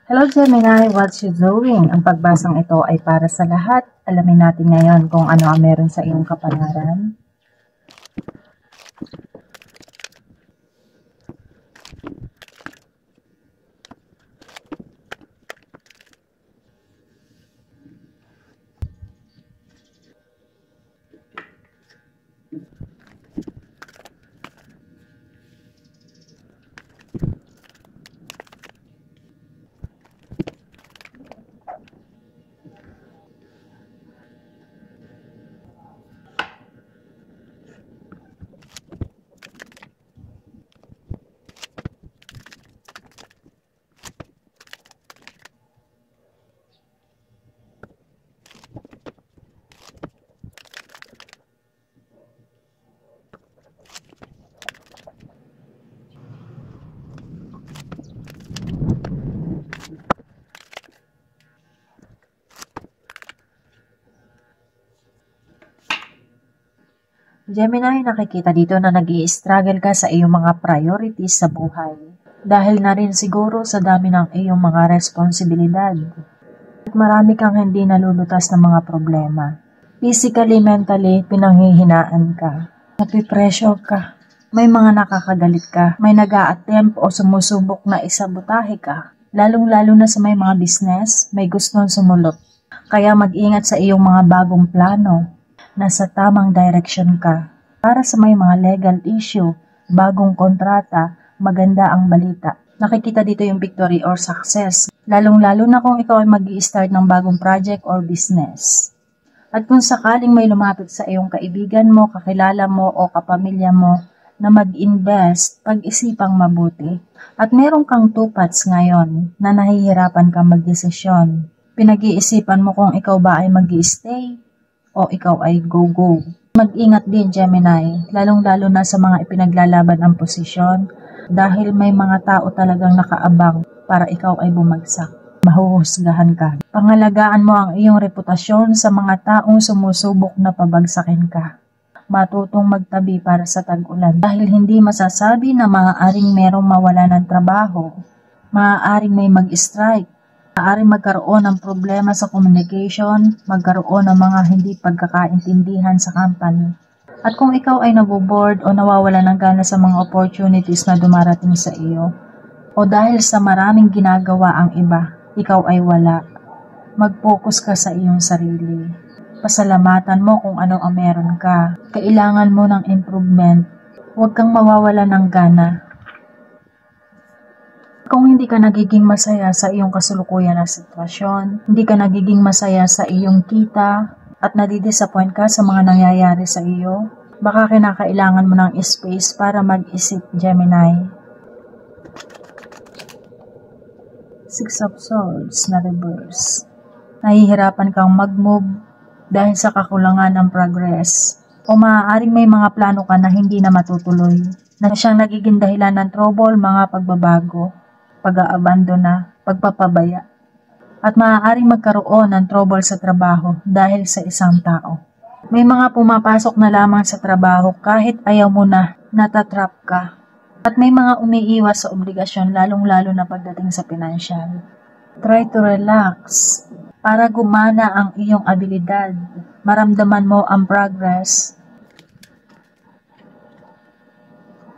Hello Gemini, what's you doing? Ang pagbasang ito ay para sa lahat. Alamin natin ngayon kung ano ang meron sa iyong kapalaran. Gemini, nakikita dito na nag-i-struggle ka sa iyong mga priorities sa buhay. Dahil na rin siguro sa dami ng iyong mga responsibilidad. At marami kang hindi nalulutas ng mga problema. Physically, mentally, pinanghihinaan ka. Napipressure ka. May mga nakakagalit ka. May nag-a-attempt o sumusubok na isabotahe ka. Lalong-lalo na sa may mga business, may gustong sumulot. Kaya mag-ingat sa iyong mga bagong plano. Nasa tamang direction ka. Para sa may mga legal issue, bagong kontrata, maganda ang balita. Nakikita dito yung victory or success, lalong-lalo na kung ikaw ay mag-i-start ng bagong project or business. At kung sakaling may lumapit sa iyong kaibigan mo, kakilala mo o kapamilya mo na mag-invest, pag-isipang mabuti. At meron kang two paths ngayon na nahihirapan kang magdesisyon. Pinag-iisipan mo kung ikaw ba ay mag-i-stay o ikaw ay go-go. Mag-ingat din Gemini, lalong-lalo na sa mga ipinaglalaban ang posisyon dahil may mga tao talagang nakaabang para ikaw ay bumagsak. Mahuhusgahan ka. Pangalagaan mo ang iyong reputasyon sa mga taong sumusubok na pabagsakin ka. Matutong magtabi para sa tag-ulan dahil hindi masasabi na maaaring merong mawala ng trabaho, maaaring may mag-strike, maaaring magkaroon ng problema sa communication, magkaroon ng mga hindi pagkakaintindihan sa company. At kung ikaw ay naboboard o nawawala ng gana sa mga opportunities na dumarating sa iyo, o dahil sa maraming ginagawa ang iba, ikaw ay wala, mag-focus ka sa iyong sarili. Pasalamatan mo kung ano ang meron ka. Kailangan mo ng improvement. Huwag kang mawawala ng gana. Kung hindi ka nagiging masaya sa iyong kasulukuyan na sitwasyon, hindi ka nagiging masaya sa iyong kita, at nadidisappoint ka sa mga nangyayari sa iyo, baka kinakailangan mo ng space para mag-isip, Gemini. Six of Swords na reverse. Nahihirapan kang mag-move dahil sa kakulangan ng progress. O maaaring may mga plano ka na hindi na matutuloy, na siyang nagiging dahilan ng trouble, mga pagbabago, pag-aabandona, pagpapabaya, at maaaring magkaroon ng trouble sa trabaho dahil sa isang tao. May mga pumapasok na lamang sa trabaho kahit ayaw mo na, natatrap ka. At may mga umiiwas sa obligasyon lalong-lalo na pagdating sa financial. Try to relax para gumana ang iyong abilidad. Maramdaman mo ang progress.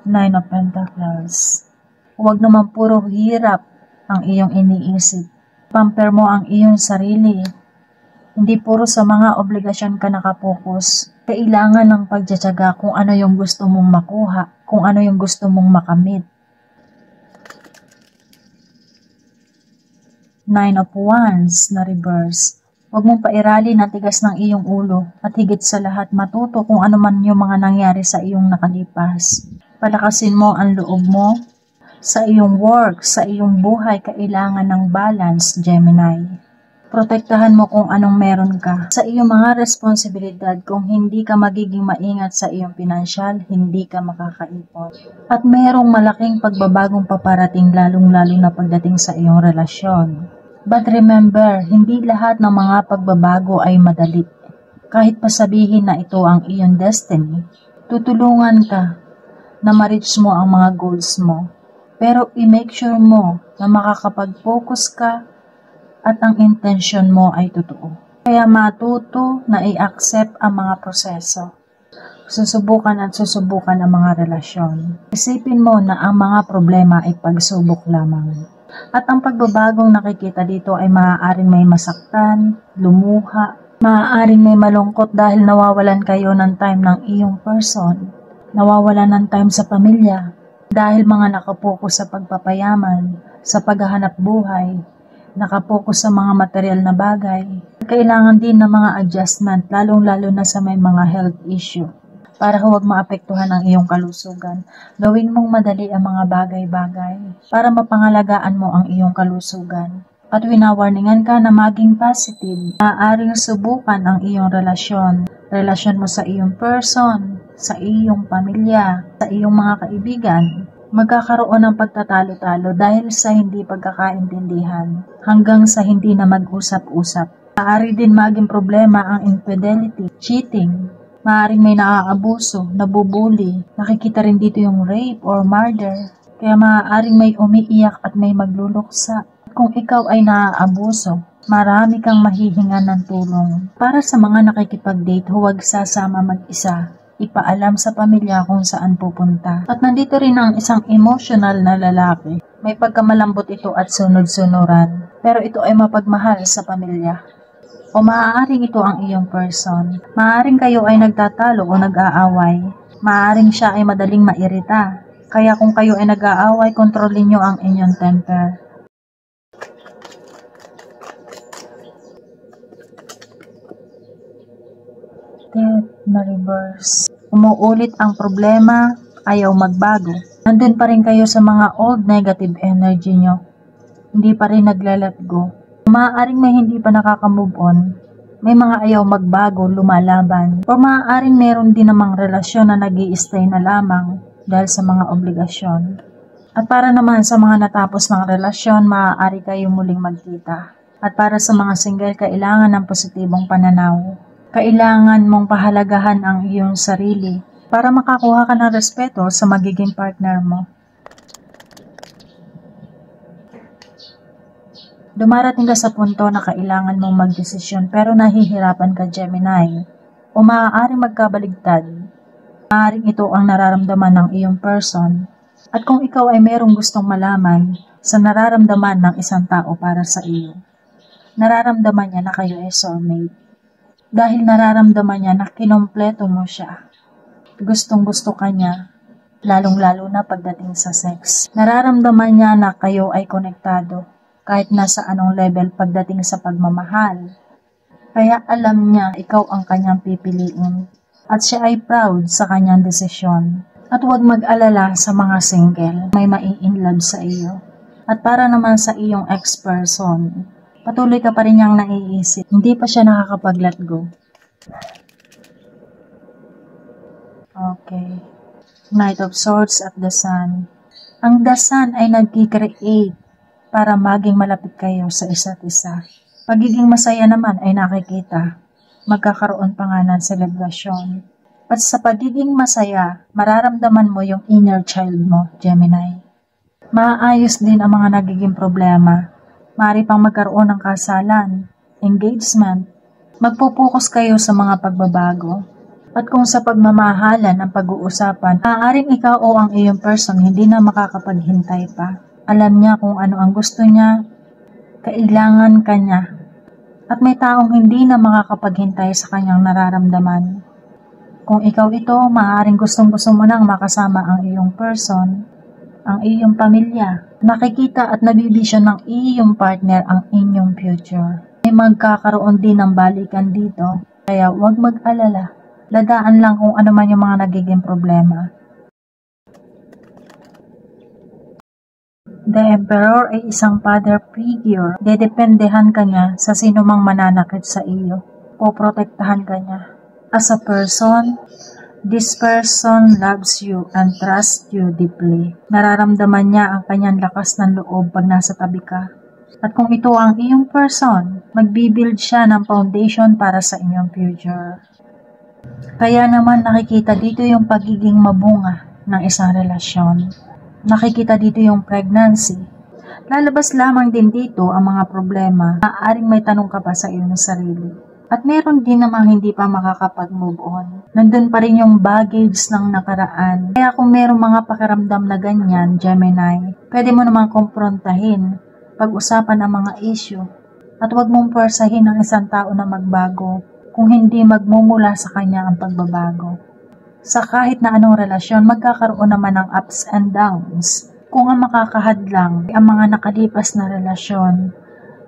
Nine of Pentacles. Huwag naman puro hirap ang iyong iniisip. Pamper mo ang iyong sarili. Hindi puro sa mga obligasyon ka nakapokus. Kailangan ng pagtsatsaga kung ano yung gusto mong makuha, kung ano yung gusto mong makamit. Nine of Wands na reverse. Huwag mong pairali na tigas ng iyong ulo at higit sa lahat matuto kung ano man yung mga nangyari sa iyong nakalipas. Palakasin mo ang loob mo. Sa iyong work, sa iyong buhay, kailangan ng balance, Gemini. Protektahan mo kung anong meron ka. Sa iyong mga responsibilidad, kung hindi ka magiging maingat sa iyong pinansyal, hindi ka makakaipon. At mayroong malaking pagbabagong paparating lalong-lalo na pagdating sa iyong relasyon. But remember, hindi lahat ng mga pagbabago ay madali. Kahit pa sabihin na ito ang iyong destiny, tutulungan ka na ma-reach mo ang mga goals mo. Pero i-make sure mo na makakapag-focus ka at ang intensyon mo ay totoo. Kaya matuto na i-accept ang mga proseso. Susubukan at susubukan ang mga relasyon. Isipin mo na ang mga problema ay pagsubok lamang. At ang pagbabagong nakikita dito ay maaaring may masaktan, lumuha, maaaring may malungkot dahil nawawalan kayo ng time ng iyong person, nawawalan ng time sa pamilya, dahil mga nakapokus sa pagpapayaman, sa paghahanap buhay, nakapokus sa mga material na bagay. Kailangan din ng mga adjustment, lalong-lalo na sa may mga health issue. Para huwag maapektuhan ang iyong kalusugan, gawin mong madali ang mga bagay-bagay para mapangalagaan mo ang iyong kalusugan. At winawarningan ka na maging positive. Maaaring subukan ang iyong relasyon mo sa iyong person, sa iyong pamilya, sa iyong mga kaibigan. Magkakaroon ng pagtatalo-talo dahil sa hindi pagkakaintindihan, hanggang sa hindi na mag-usap-usap. Maaari din maging problema ang infidelity, cheating. Maaaring may naaabuso, nabubuli. Nakikita rin dito yung rape or murder. Kaya maaaring may umiiyak at may magluluksa. Kung ikaw ay naaabuso, marami kang mahihingan ng tulong. Para sa mga nakikipag-date, huwag sasama mag-isa. Ipaalam sa pamilya kung saan pupunta. At nandito rin ang isang emotional na lalaki. May pagkamalambot ito at sunod-sunuran. Pero ito ay mapagmahal sa pamilya. O maaaring ito ang iyong person. Maaaring kayo ay nagtatalo o nag-aaway. Maaaring siya ay madaling mairita. Kaya kung kayo ay nag-aaway, kontrolin nyo ang inyong temper. Death na reverse. Umuulit ang problema, ayaw magbago. Nandun pa rin kayo sa mga old negative energy nyo. Hindi pa rin nagla-let go. Maaaring may hindi pa nakaka-move on. May mga ayaw magbago, lumalaban. O maaaring meron din namang relasyon na nag-i-stay na lamang dahil sa mga obligasyon. At para naman sa mga natapos ng relasyon, maaari kayo muling magkita. At para sa mga single, kailangan ng positibong pananaw. Kailangan mong pahalagahan ang iyong sarili para makakuha ka ng respeto sa magiging partner mo. Dumarating ka sa punto na kailangan mong magdesisyon pero nahihirapan ka, Gemini. O maaaring magkabaligtad. Maaaring ito ang nararamdaman ng iyong person. At kung ikaw ay merong gustong malaman sa nararamdaman ng isang tao para sa iyo, nararamdaman niya na kayo ay soulmate. Dahil nararamdaman niya na kinompleto mo siya. Gustong-gusto ka niya, lalong-lalo na pagdating sa sex. Nararamdaman niya na kayo ay konektado, kahit nasa anong level pagdating sa pagmamahal. Kaya alam niya ikaw ang kanyang pipiliin, at siya ay proud sa kanyang desisyon. At huwag mag-alala sa mga single, may mai-inlove sa iyo. At para naman sa iyong ex-person, patuloy ka pa rin niyang naiisip. Hindi pa siya nakakapag-let go. Okay. Knight of Swords at the Sun. Ang the Sun ay nag-create para maging malapit kayo sa isa't isa. Pagiging masaya naman ay nakikita. Magkakaroon pa nga ng selebrasyon. At sa pagiging masaya, mararamdaman mo yung inner child mo, Gemini. Maayos din ang mga nagiging problema. Maaari pang magkaroon ng kasalan, engagement. Magpupokus kayo sa mga pagbabago. At kung sa pagmamahalan ang pag-uusapan, maaaring ikaw o ang iyong person hindi na makakapaghintay pa. Alam niya kung ano ang gusto niya, kailangan ka niya. At may taong hindi na makakapaghintay sa kanyang nararamdaman. Kung ikaw ito, maaaring gustong-gusto mo nang makasama ang iyong person, ang iyong pamilya. Nakikita at nabibisyon ng iyong partner ang inyong future. May magkakaroon din ng balikan dito, kaya huwag mag-alala. Dadaan lang kung ano man yung mga nagiging problema. The Emperor ay isang father figure. Dedependehan ka niya sa sino mang mananakit sa iyo. Poprotektahan ka niya. As a person, this person loves you and trusts you deeply. Nararamdaman niya ang kanyang lakas ng loob pag nasa tabi ka. At kung ito ang iyong person, magbibuild siya ng foundation para sa inyong future. Kaya naman nakikita dito yung pagiging mabunga ng isang relasyon. Nakikita dito yung pregnancy. Lalabas lamang din dito ang mga problema. Maaaring may tanong ka pa sa iyong sarili. At meron din namang hindi pa makakapag-move on. Nandun pa rin yung baggage ng nakaraan. Kaya kung merong mga pakiramdam na ganyan, Gemini, pwede mo namang kumprontahin, pag-usapan ang mga issue. At huwag mong pwersahin ang isang tao na magbago kung hindi magmumula sa kanya ang pagbabago. Sa kahit na anong relasyon, magkakaroon naman ng ups and downs. Kung ang makakahadlang ang mga nakalipas na relasyon,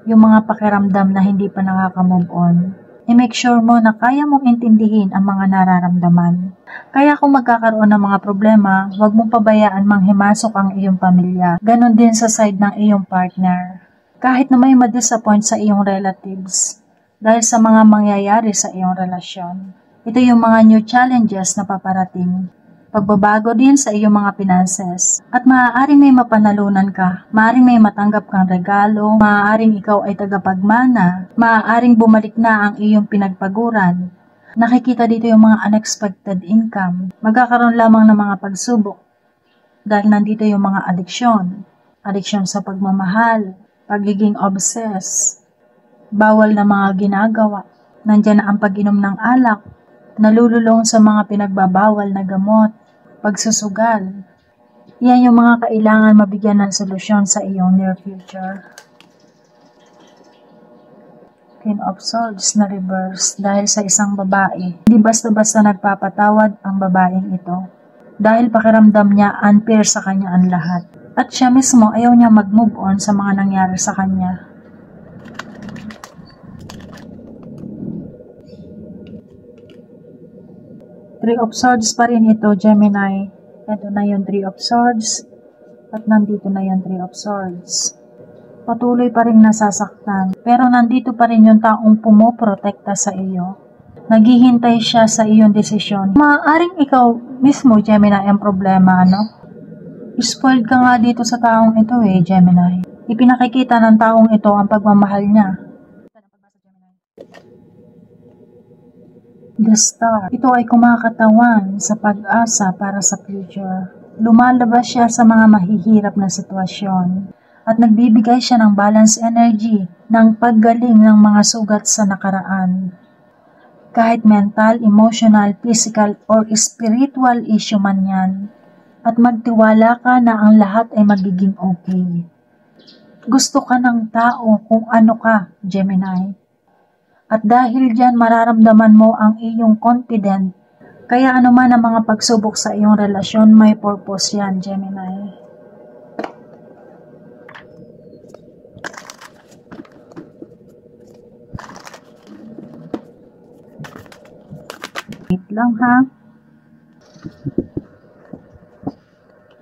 yung mga pakiramdam na hindi pa nakaka-move on, i-make sure mo na kaya mong intindihin ang mga nararamdaman. Kaya kung magkakaroon ng mga problema, huwag mong pabayaan manghimasok ang iyong pamilya. Ganon din sa side ng iyong partner. Kahit na may ma-disappoint sa iyong relatives dahil sa mga mangyayari sa iyong relasyon. Ito yung mga new challenges na paparating. Pagbabago din sa iyong mga finances. At maaaring may mapanalunan ka, maaaring may matanggap kang regalo, maaaring ikaw ay tagapagmana, maaaring bumalik na ang iyong pinagpaguran. Nakikita dito yung mga unexpected income. Magkakaroon lamang ng mga pagsubok. Dahil nandito yung mga adiksyon. Adiksyon sa pagmamahal, pagiging obsessed, bawal na mga ginagawa. Nandiyan na ang pag-inom ng alak, nalululong sa mga pinagbabawal na gamot, pagsusugal. Yan yung mga kailangan mabigyan ng solusyon sa iyong near future. Queen of Swords na reverse dahil sa isang babae. Hindi basta-basta nagpapatawad ang babaeng ito. Dahil pakiramdam niya unfair sa kanya ang lahat. At siya mismo ayaw niya mag-move on sa mga nangyari sa kanya. Three of Swords pa rin ito, Gemini. Ito na yung Three of Swords. At nandito na yung Three of Swords. Patuloy pa rin nasasaktan. Pero nandito pa rin yung taong pumoprotekta sa iyo. Naghihintay siya sa iyong desisyon. Maaaring ikaw mismo, Gemini, ang problema, ano? Spoiled ka nga dito sa taong ito Gemini. Ipinakikita ng taong ito ang pagmamahal niya. The Star. Ito ay kumakatawan sa pag-asa para sa future. Lumalabas siya sa mga mahihirap na sitwasyon at nagbibigay siya ng balance energy ng paggaling ng mga sugat sa nakaraan. Kahit mental, emotional, physical, or spiritual issue man yan. At magtiwala ka na ang lahat ay magiging okay. Gusto ka ng tao kung ano ka, Gemini. At dahil dyan mararamdaman mo ang iyong confident, kaya anuman ang mga pagsubok sa iyong relasyon, may purpose yan, Gemini. Wait lang ha.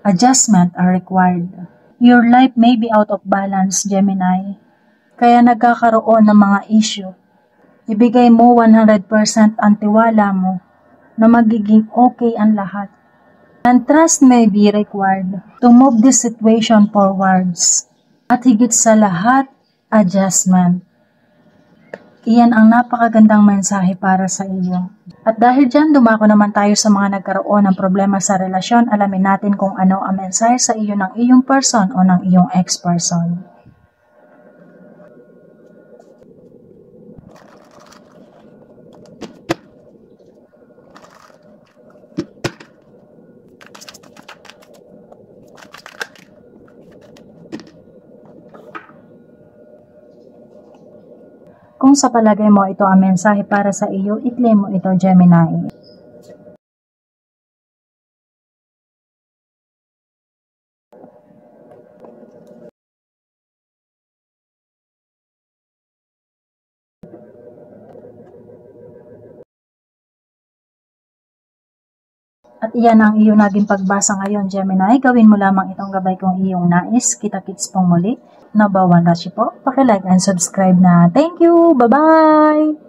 Adjustment are required. Your life may be out of balance, Gemini. Kaya nagkakaroon ng mga issue. Ibigay mo 100% ang tiwala mo na magiging okay ang lahat. And trust may be required to move this situation forwards. At higit sa lahat, adjustment. Iyan ang napakagandang mensahe para sa iyo. At dahil dyan, dumako naman tayo sa mga nagkaroon ng problema sa relasyon. Alamin natin kung ano ang mensahe sa iyo ng iyong person o ng iyong ex-person. Kung sa palagay mo ito ang mensahe para sa iyo, i-claim mo ito, Gemini. At iyan ang iyong naging pagbasa ngayon, Gemini. Gawin mo lamang itong gabay kung iyong nais. Kita-kits pong muli. Nabawan Rashi po. Paki-like and subscribe na. Thank you! Bye-bye!